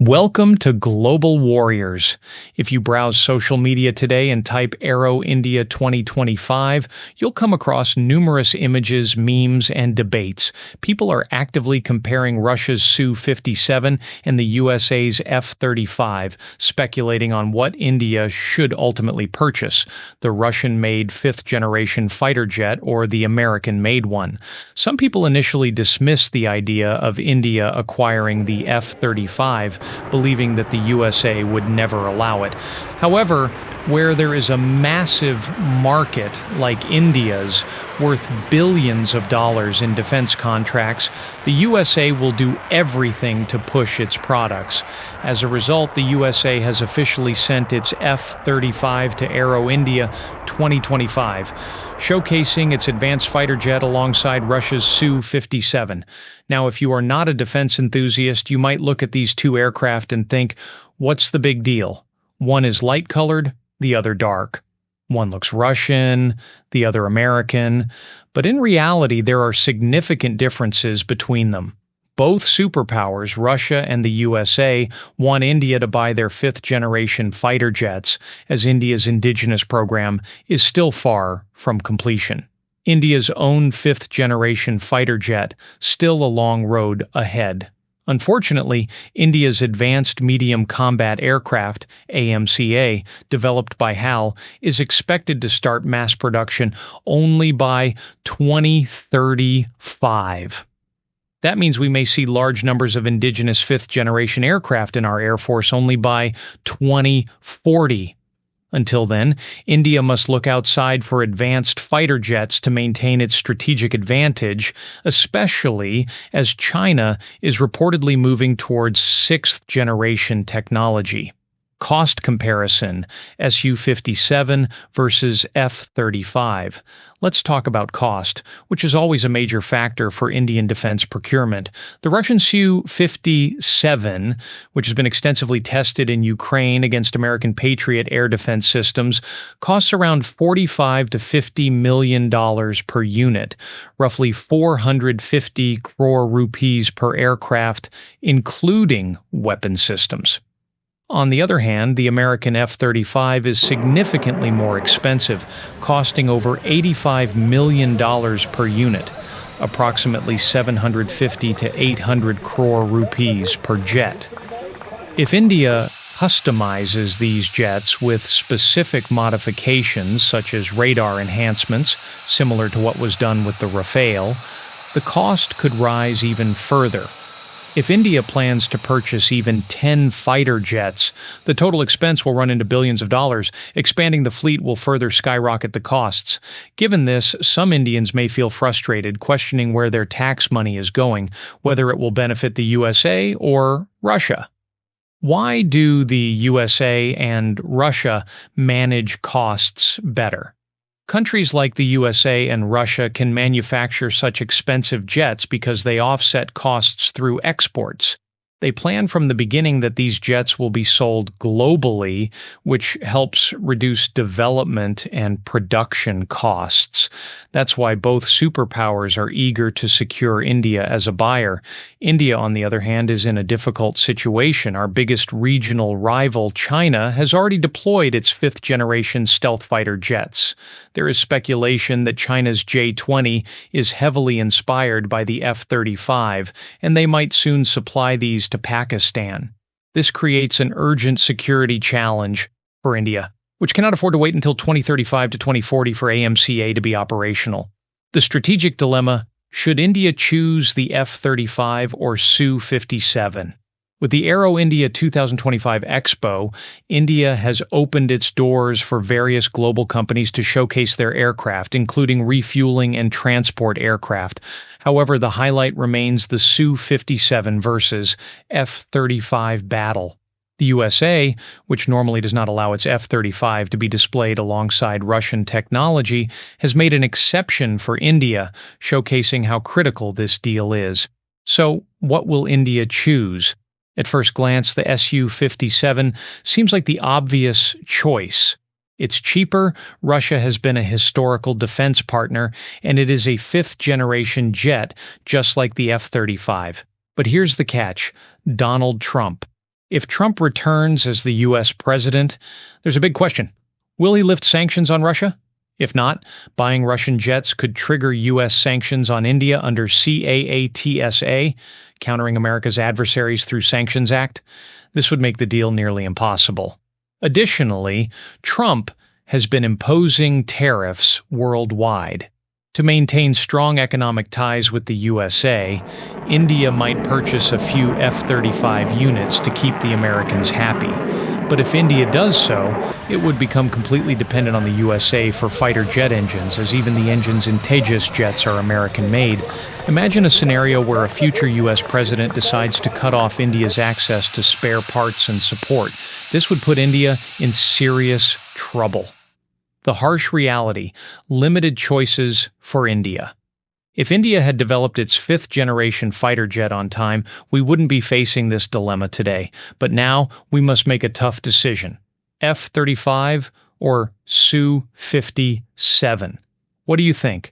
Welcome to Global Warriors. If you browse social media today and type Aero India 2025, you'll come across numerous images, memes, and debates. People are actively comparing Russia's SU57 and the USA's F35, speculating on what India should ultimately purchase, the Russian-made fifth-generation fighter jet or the American-made one. Some people initially dismissed the idea of India acquiring the F35, believing that the USA would never allow it. However, where there is a massive market like India's, worth billions of dollars in defense contracts, the USA will do everything to push its products. As a result, the USA has officially sent its F-35 to Aero India 2025, showcasing its advanced fighter jet alongside Russia's Su-57. Now, if you are not a defense enthusiast, you might look at these two aircraft and think, what's the big deal? One is light-colored, the other dark. One looks Russian, the other American, but in reality there are significant differences between them. Both superpowers, Russia and the USA, want India to buy their fifth-generation fighter jets, as India's Indigenous program is still far from completion. India's own fifth-generation fighter jet, still a long road ahead. Unfortunately, India's Advanced Medium Combat Aircraft, AMCA, developed by HAL, is expected to start mass production only by 2035. That means we may see large numbers of indigenous fifth-generation aircraft in our Air Force only by 2040. Until then, India must look outside for advanced fighter jets to maintain its strategic advantage, especially as China is reportedly moving towards sixth-generation technology. Cost comparison, SU57 versus F35. Let's talk about cost, which is always a major factor for Indian defense procurement. The Russian Su-57, which has been extensively tested in Ukraine against American Patriot air defense systems, costs around $45 to $50 million per unit, roughly 450 crore rupees per aircraft, including weapon systems. On the other hand, the American F-35 is significantly more expensive, costing over $85 million per unit, approximately 750 to 800 crore rupees per jet. If India customizes these jets with specific modifications such as radar enhancements, similar to what was done with the Rafale, the cost could rise even further. If India plans to purchase even 10 fighter jets, the total expense will run into billions of dollars. Expanding the fleet will further skyrocket the costs. Given this, some Indians may feel frustrated, questioning where their tax money is going, whether it will benefit the USA or Russia. Why do the USA and Russia manage costs better? Countries like the USA and Russia can manufacture such expensive jets because they offset costs through exports. They plan from the beginning that these jets will be sold globally, which helps reduce development and production costs. That's why both superpowers are eager to secure India as a buyer. India, on the other hand, is in a difficult situation. Our biggest regional rival, China, has already deployed its fifth-generation stealth fighter jets. There is speculation that China's J-20 is heavily inspired by the F-35, and they might soon supply these to Pakistan. This creates an urgent security challenge for India, which cannot afford to wait until 2035 to 2040 for AMCA to be operational. The strategic dilemma: should India choose the F-35 or Su-57? With the Aero India 2025 Expo, India has opened its doors for various global companies to showcase their aircraft, including refueling and transport aircraft. However, the highlight remains the Su-57 versus F-35 battle. The USA, which normally does not allow its F-35 to be displayed alongside Russian technology, has made an exception for India, showcasing how critical this deal is. So, what will India choose? At first glance, the Su-57 seems like the obvious choice. It's cheaper, Russia has been a historical defense partner, and it is a fifth-generation jet, just like the F-35. But here's the catch: Donald Trump. If Trump returns as the U.S. president, there's a big question. Will he lift sanctions on Russia? If not, buying Russian jets could trigger U.S. sanctions on India under CAATSA, Countering America's Adversaries Through Sanctions Act. This would make the deal nearly impossible. Additionally, Trump has been imposing tariffs worldwide. To maintain strong economic ties with the USA, India might purchase a few F-35 units to keep the Americans happy. But if India does so, it would become completely dependent on the USA for fighter jet engines, as even the engines in Tejas jets are American-made. Imagine a scenario where a future U.S. president decides to cut off India's access to spare parts and support. This would put India in serious trouble. The harsh reality: limited choices for India. If India had developed its fifth-generation fighter jet on time, we wouldn't be facing this dilemma today. But now we must make a tough decision: F-35 or SU-57. What do you think?